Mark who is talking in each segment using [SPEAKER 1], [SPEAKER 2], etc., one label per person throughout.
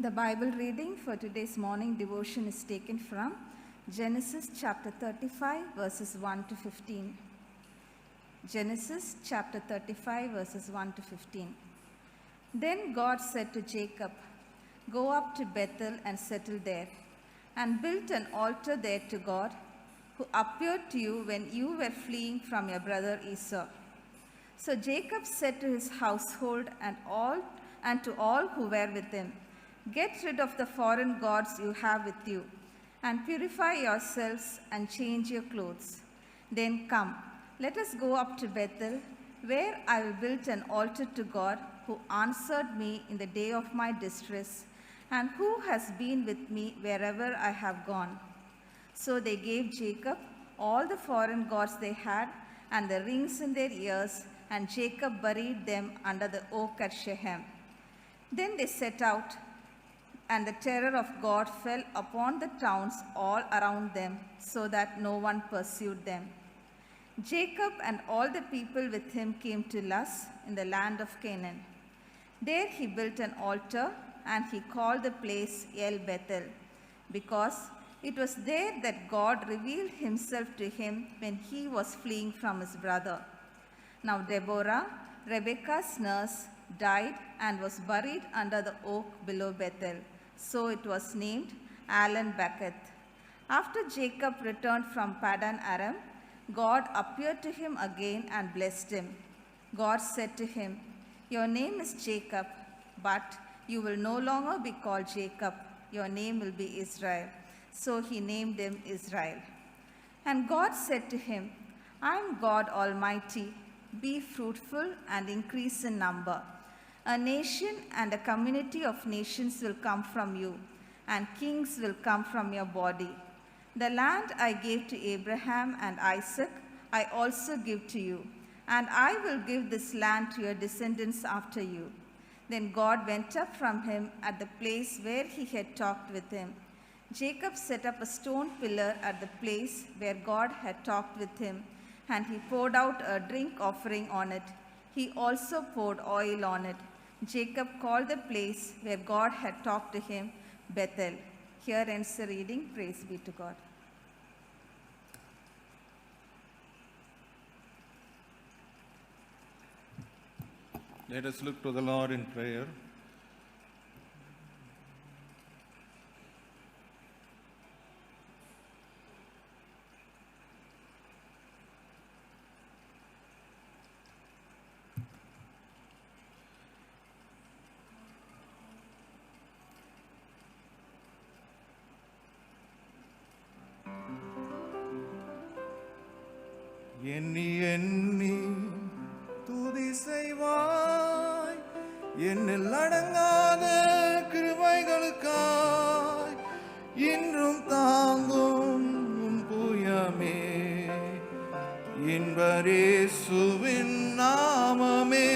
[SPEAKER 1] The Bible reading for today's morning devotion is taken from Genesis chapter 35, verses 1 to 15. Genesis chapter 35, verses 1 to 15. Then God said to Jacob, "Go up to Bethel and settle there, and build an altar there to God, who appeared to you when you were fleeing from your brother Esau." So Jacob said to his household and to all who were with him, "Get rid of the foreign gods you have with you, and purify yourselves and change your clothes. Then come, let us go up to Bethel, where I will build an altar to God, who answered me in the day of my distress, and who has been with me wherever I have gone." So they gave Jacob all the foreign gods they had and the rings in their ears, and Jacob buried them under the oak at Shechem. Then they set out, and the terror of God fell upon the towns all around them, so that no one pursued them. Jacob and all the people with him came to Luz in the land of Canaan. There he built an altar, and he called the place El Bethel, because it was there that God revealed himself to him when he was fleeing from his brother. Now Deborah, Rebekah's nurse, died and was buried under the oak below Bethel. So it was named Allon Bacuth. After Jacob returned from Paddan Aram, God appeared to him again and blessed him. God said to him, "Your name is Jacob, but you will no longer be called Jacob. Your name will be Israel." So he named him Israel. And God said to him, "I am God Almighty. Be fruitful and increase in number. A nation and a community of nations will come from you, and kings will come from your body. The land I gave to Abraham and Isaac, I also give to you, and I will give this land to your descendants after you." Then God went up from him at the place where he had talked with him. Jacob set up a stone pillar at the place where God had talked with him, and he poured out a drink offering on it. He also poured oil on it. Jacob called the place where God had talked to him Bethel. Here ends the reading. Praise be to God.
[SPEAKER 2] Let us look to the Lord in prayer. எண்ணி எண்ணி துதி செய்வாய், என்னில் அடங்காத கிருபைகளுக்காய் இன்றும் தாங்கும் உம் புயமே, இன்பர் இயேசுவின் நாமமே,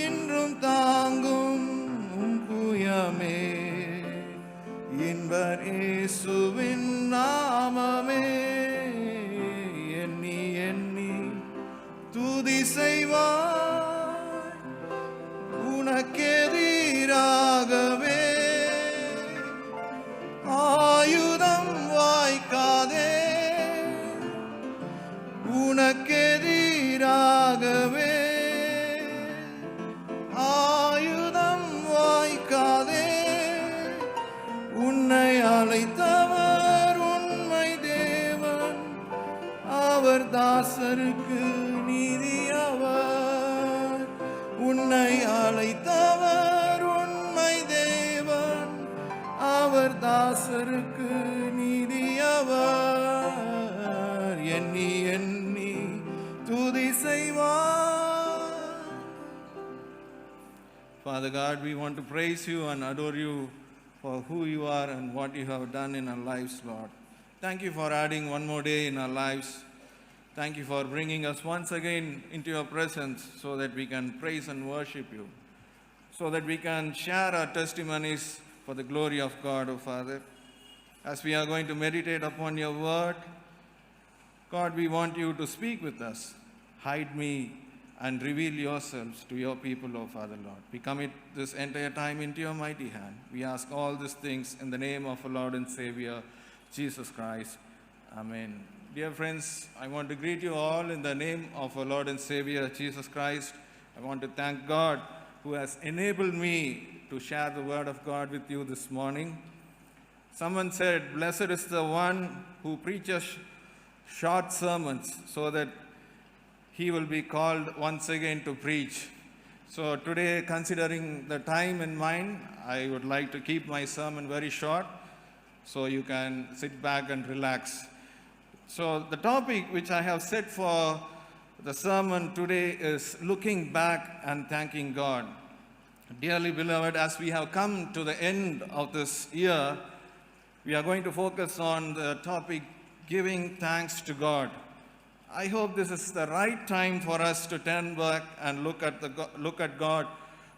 [SPEAKER 2] இன்றும் தாங்கும் உம் புயமே, இன்பர் இயேசுவின் நாமமே. துதி செய்வாய், உனக்கெதிராகவே ஆயுதம் வாய்க்காதே, உனக்கெதிராகவே ஆயுதம் வாய்க்காதே. உன்னை அழைத்தவர் உண்மை தேவன், அவர் தாசருக்கு நீதியவர். உன்னை அழைத்தவர் உண்மை தேவன், அவர் தாசருக்கு நீதியவர். எண்ணி எண்ணி துதி செய்வார். Father God, we want to praise you and adore you for who you are and what you have done in our lives, Lord. Thank you for adding one more day in our lives. Thank you for bringing us once again into your presence so that we can praise and worship you, so that we can share our testimonies for the glory of God, O Father. As we are going to meditate upon your word, God, we want you to speak with us. Hide me and reveal yourselves to your people, O Father Lord. We commit this entire time into your mighty hand. We ask all these things in the name of our Lord and Savior, Jesus Christ. Amen. Dear friends, I want to greet you all in the name of our Lord and Savior, Jesus Christ. I want to thank God who has enabled me to share the word of God with you this morning. Someone said, "Blessed is the one who preaches short sermons so that he will be called once again to preach." So today, considering the time in mind, I would like to keep my sermon very short so you can sit back and relax. So the topic which I have set for the sermon today is looking back and thanking God. Dearly beloved, as we have come to the end of this year, we are going to focus on the topic giving thanks to God. I hope this is the right time for us to turn back and look at God,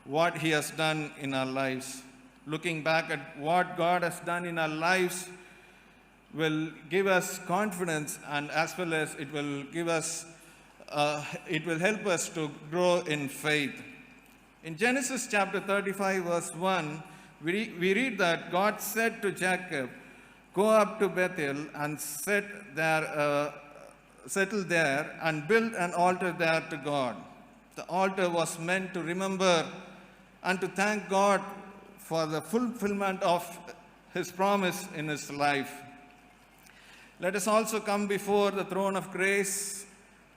[SPEAKER 2] what He has done in our lives. Looking back at what God has done in our lives will give us confidence, and as well as it will help us to grow in faith. In Genesis chapter 35, verse 1, we read that God said to Jacob, "Go up to Bethel and settle there and build an altar there to God." The altar was meant to remember and to thank God for the fulfillment of His promise in his life. Let us also come before the throne of grace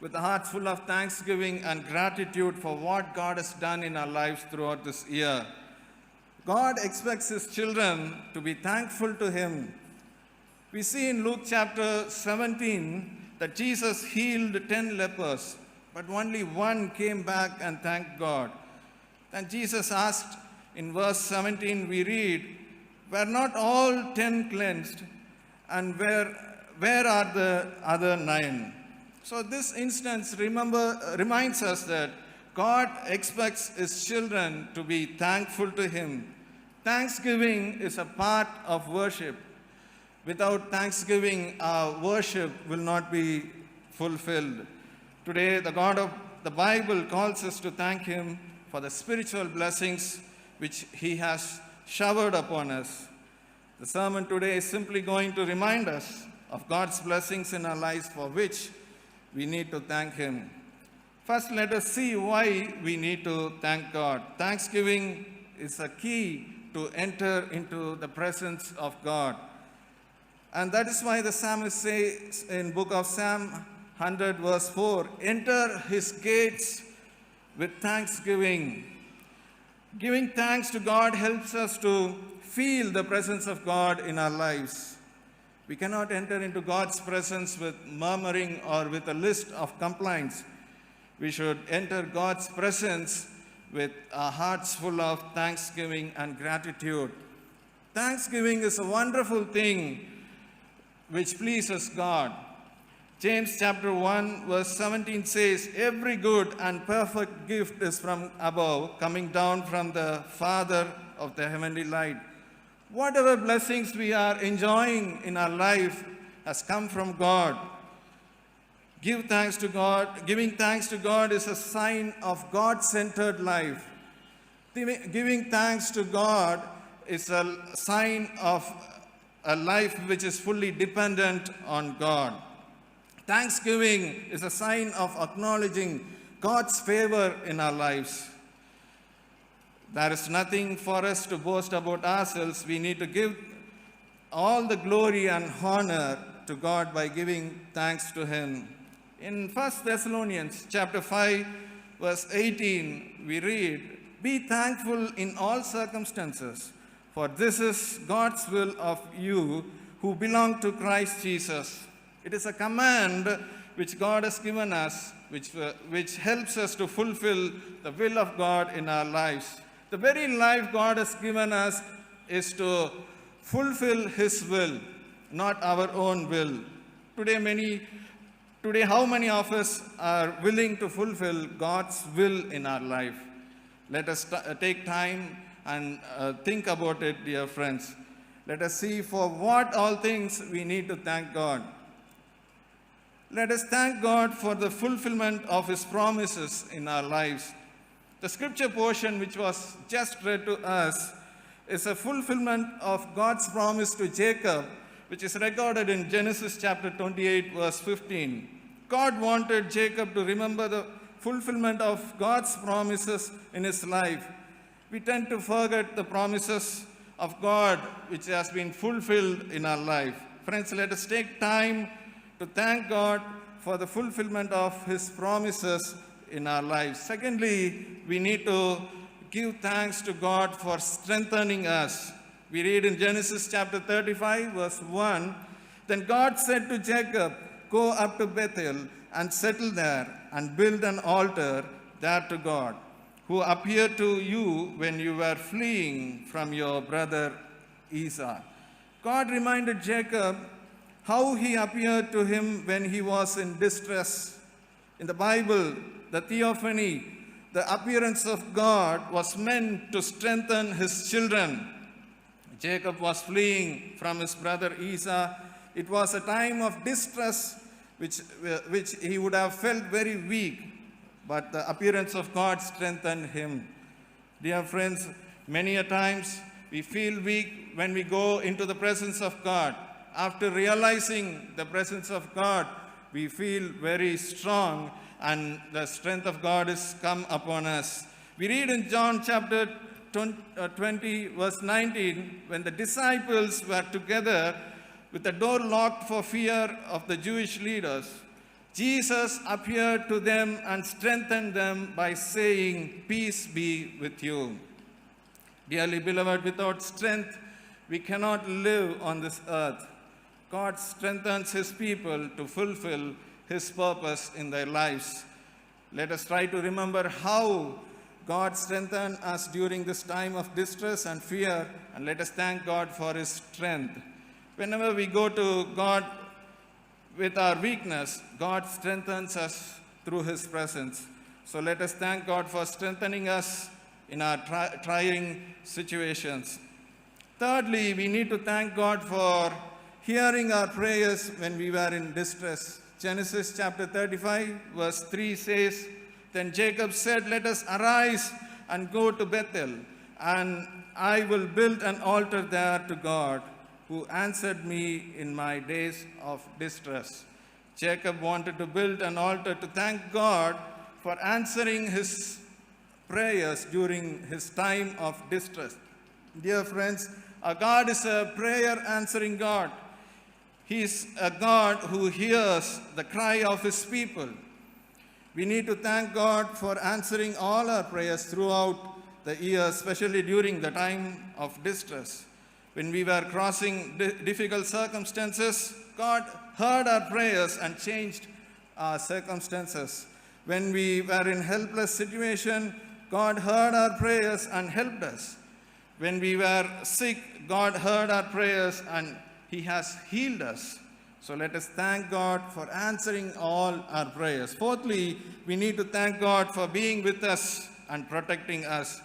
[SPEAKER 2] with a heart full of thanksgiving and gratitude for what God has done in our lives throughout this year. God expects His children to be thankful to Him. We see in Luke chapter 17 that Jesus healed 10 lepers, but only one came back and thanked God. And Jesus asked, in verse 17 we read, "Were not all 10 cleansed? And where are the other 9? So this instance reminds us that God expects His children to be thankful to Him. Thanksgiving is a part of worship. Without thanksgiving, our worship will not be fulfilled. Today, the God of the Bible calls us to thank Him for the spiritual blessings which He has showered upon us. The sermon today is simply going to remind us of God's blessings in our lives for which we need to thank Him. First, let us see why we need to thank God. Thanksgiving is a key to enter into the presence of God. And that is why the psalmist says in book of Psalm 100 verse 4, "Enter His gates with thanksgiving." Giving thanks to God helps us to feel the presence of God in our lives. We cannot enter into God's presence with murmuring or with a list of complaints. We should enter God's presence with our hearts full of thanksgiving and gratitude. Thanksgiving is a wonderful thing which pleases God. James chapter 1 verse 17 says, "Every good and perfect gift is from above, coming down from the Father of the heavenly light." Whatever blessings we are enjoying in our life has come from God. Give thanks to God. Giving thanks to God is a sign of God-centered life. Giving thanks to God is a sign of a life which is fully dependent on God. Thanksgiving is a sign of acknowledging God's favor in our lives. There is nothing for us to boast about ourselves. We need to give all the glory and honor to God by giving thanks to Him. In 1 Thessalonians chapter 5, verse 18, we read, "Be thankful in all circumstances, for this is God's will of you who belong to Christ Jesus." It is a command which God has given us, which helps us to fulfill the will of God in our lives. The very life God has given us is to fulfill His will, not our own will. Today, how many of us are willing to fulfill God's will in our life? Let us take time and think about it, dear friends. Let us see for what all things we need to thank God. Let us thank God for the fulfillment of his promises in our lives. The scripture portion which was just read to us is a fulfillment of God's promise to Jacob, which is recorded in Genesis chapter 28, verse 15. God wanted Jacob to remember the fulfillment of God's promises in his life. We tend to forget the promises of God which has been fulfilled in our life. Friends, let us take time to thank God for the fulfillment of his promises in our lives. Secondly, we need to give thanks to God for strengthening us. We read in Genesis chapter 35, verse 1, "Then God said to Jacob, 'Go up to Bethel and settle there and build an altar there to God, who appeared to you when you were fleeing from your brother Esau.'" God reminded Jacob how he appeared to him when he was in distress. In the Bible, the theophany, the appearance of God, was meant to strengthen his children. Jacob was fleeing from his brother Esau. It was a time of distress which he would have felt very weak, but the appearance of God strengthened him. Dear friends, many a times we feel weak when we go into the presence of God. After realizing the presence of God, we feel very strong and the strength of God is come upon us. We read in John chapter 20, verse 19, when the disciples were together with the door locked for fear of the Jewish leaders, Jesus appeared to them and strengthened them by saying, "Peace be with you." Dearly beloved, without strength, we cannot live on this earth. God strengthens his people to fulfill his purpose in their lives. Let us try to remember how God strengthened us during this time of distress and fear, and let us thank God for his strength. Whenever we go to God with our weakness, God strengthens us through his presence. So let us thank God for strengthening us in our trying situations. Thirdly, we need to thank God for hearing our prayers when we were in distress. Genesis chapter 35, verse 3 says, "Then Jacob said, 'Let us arise and go to Bethel, and I will build an altar there to God, who answered me in my days of distress.'" Jacob wanted to build an altar to thank God for answering his prayers during his time of distress. Dear friends, our God is a prayer answering God. He is a God who hears the cry of his people. We need to thank God for answering all our prayers throughout the year, especially during the time of distress. When we were crossing difficult circumstances, God heard our prayers and changed our circumstances. When we were in helpless situation, God heard our prayers and helped us. When we were sick, God heard our prayers and he has healed us. So let us thank God for answering all our prayers. Fourthly, we need to thank God for being with us and protecting us.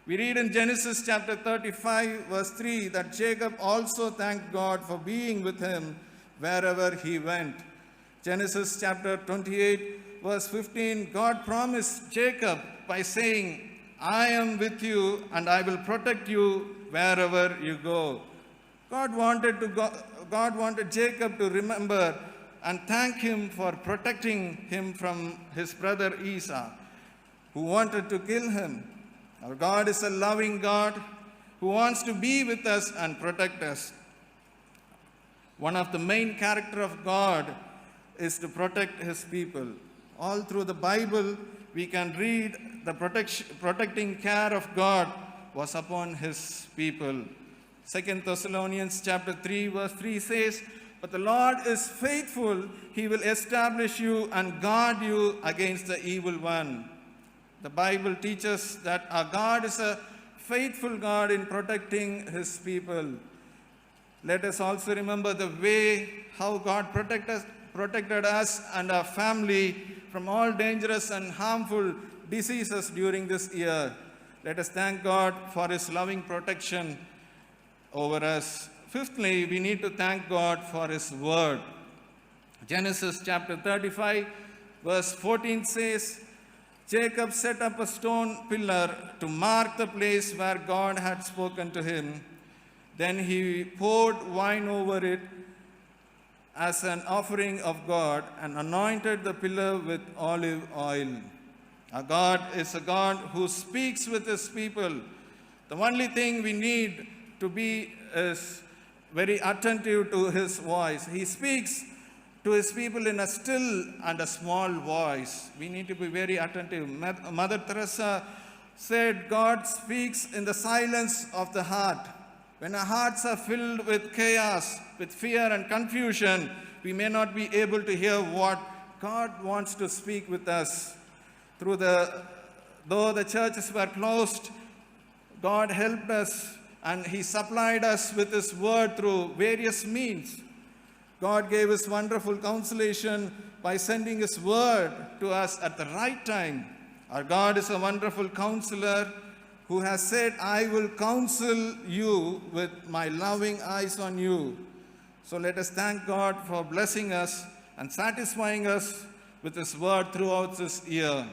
[SPEAKER 2] We read in Genesis chapter 35, verse 3, that Jacob also thanked God for being with him wherever he went. Genesis chapter 28, verse 15, God promised Jacob by saying, "I am with you and I will protect you wherever you go." God wanted Jacob to remember and thank him for protecting him from his brother Esau, who wanted to kill him. Our God is a loving God who wants to be with us and protect us. One of the main character of God is to protect his people. All through the Bible, we can read the protecting care of God was upon his people. 2 Thessalonians chapter 3, verse 3 says, "But the Lord is faithful. He will establish you and guard you against the evil one." The Bible teaches that our God is a faithful God in protecting his people. Let us also remember the way how God protected us and our family from all dangerous and harmful diseases during this year. Let us thank God for his loving protection over us. Fifthly, we need to thank God for his word. Genesis chapter 35, verse 14 says, Jacob set up a stone pillar to mark the place where God had spoken to him. Then he poured wine over it as an offering of God and anointed the pillar with olive oil. Our God is a God who speaks with his people. The only thing we need to be is very attentive to his voice. He speaks to his people in a still and a small voice. We need to be very attentive. Mother Teresa said, God speaks in the silence of the heart. When our hearts are filled with chaos, with fear and confusion, we may not be able to hear what God wants to speak with us. Though the churches were closed, God helped us and he supplied us with his word through various means. God gave us wonderful consolation by sending his word to us at the right time. Our God is a wonderful counselor who has said, I will counsel you with my loving eyes on you. So let us thank God for blessing us and satisfying us with his word throughout this year.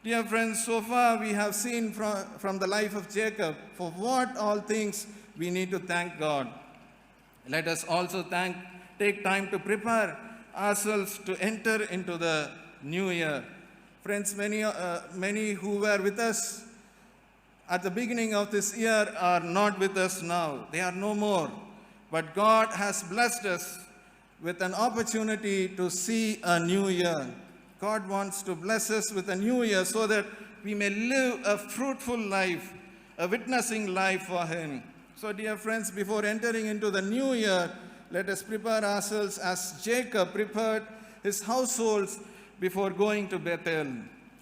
[SPEAKER 2] Dear friends, so far we have seen from the life of Jacob for what all things we need to thank God. Let us also take time to prepare ourselves to enter into the new year. Friends, many who were with us at the beginning of this year are not with us now. They are no more. But God has blessed us with an opportunity to see a new year. God wants to bless us with a new year so that we may live a fruitful life, a witnessing life for him. So, dear friends, before entering into the new year, let us prepare ourselves as Jacob prepared his households before going to Bethel.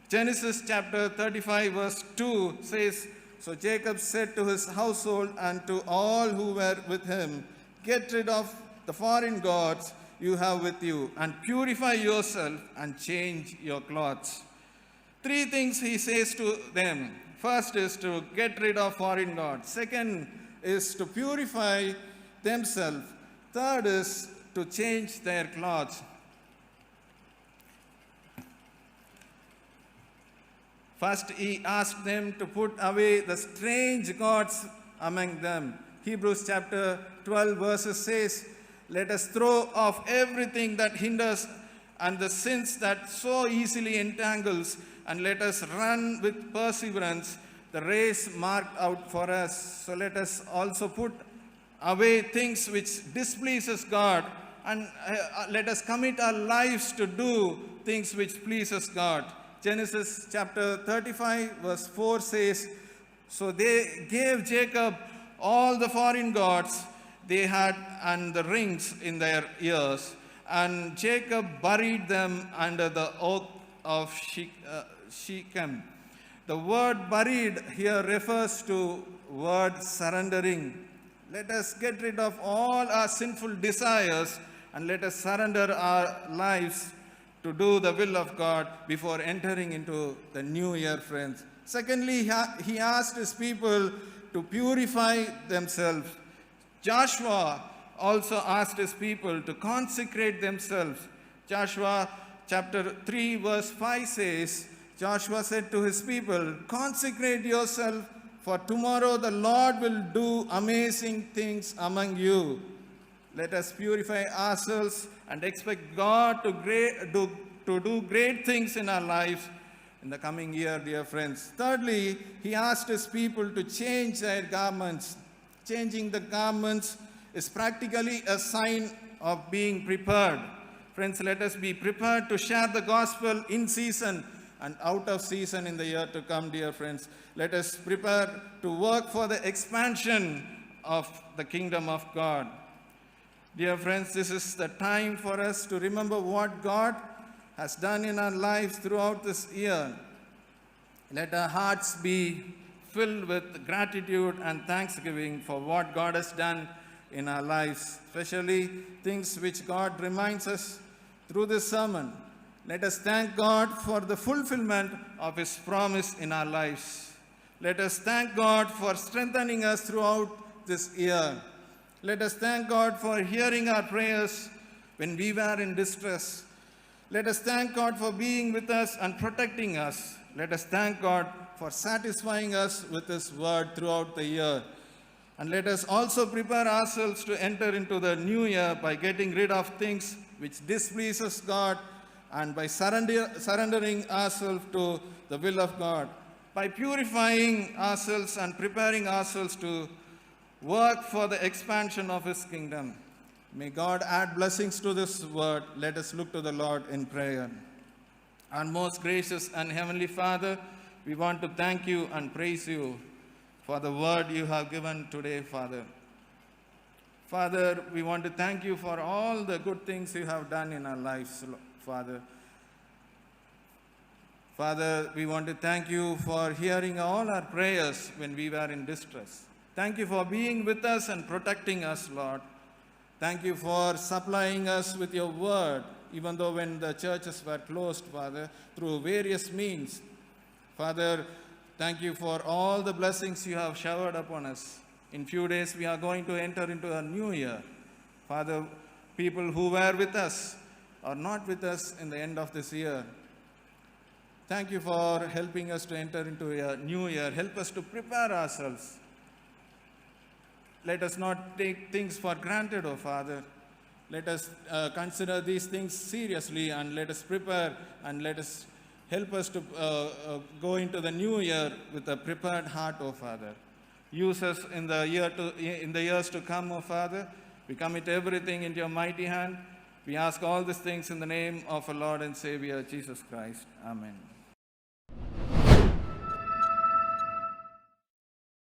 [SPEAKER 2] Genesis chapter 35 verse 2 says, So Jacob said to his household and to all who were with him, Get rid of the foreign gods you have with you, and purify yourself and change your clothes. 3 things he says to them. First is to get rid of foreign gods. Second is to purify themselves. Third is to change their clothes. First, he asked them to put away the strange gods among them. Hebrews chapter 12 verses says, Let us throw off everything that hinders and the sins that so easily entangles, and let us run with perseverance the race marked out for us. So let us also put away things which displeases God, and let us commit our lives to do things which pleases God. Genesis chapter 35 verse 4 says, So they gave Jacob all the foreign gods they had and the rings in their ears, and Jacob buried them under the oak of Shechem. The word buried here refers to word surrendering. Let us get rid of all our sinful desires and let us surrender our lives to do the will of God before entering into the new year, friends. Secondly, he asked his people to purify themselves. Joshua also asked his people to consecrate themselves. Joshua chapter 3 verse 5 says, Joshua said to his people, Consecrate yourself, for tomorrow the Lord will do amazing things among you. Let us purify ourselves and expect God to do great things in our lives in the coming year, dear friends. Thirdly, he asked his people to change their garments. Changing the garments is practically a sign of being prepared. Friends, let us be prepared to share the gospel in season and out of season in the year to come, dear friends. Let us prepare to work for the expansion of the kingdom of God. Dear friends, this is the time for us to remember what God has done in our lives throughout this year. Let our hearts be filled with gratitude and thanksgiving for what God has done in our lives, especially things which God reminds us through this sermon. Let us thank God for the fulfillment of his promise in our lives. Let us thank God for strengthening us throughout this year. Let us thank God for hearing our prayers when we were in distress. Let us thank God for being with us and protecting us. Let us thank God for satisfying us with His word throughout the year. And let us also prepare ourselves to enter into the new year by getting rid of things which displeases God and by surrendering ourselves to the will of God, by purifying ourselves and preparing ourselves to work for the expansion of His kingdom. May God add blessings to this word. Let us look to the Lord in prayer. Our most gracious and heavenly Father, we want to thank you and praise you for the word you have given today, Father. Father, we want to thank you for all the good things you have done in our lives, Father. Father, we want to thank you for hearing all our prayers when we were in distress. Thank you for being with us and protecting us, Lord. Thank you for supplying us with your word, even though when the churches were closed, Father, through various means. Father, thank you for all the blessings you have showered upon us. In few days, we are going to enter into a new year. Father, people who were with us are not with us in the end of this year. Thank you for helping us to enter into a new year. Help us to prepare ourselves. Let us not take things for granted, O Father. Let us consider these things seriously and let us prepare and let us help us to go into the new year with a prepared heart, O Father. Use us in the years to come, O Father. We commit everything into your mighty hand. We ask all these things in the name of our Lord and Savior, Jesus Christ. Amen.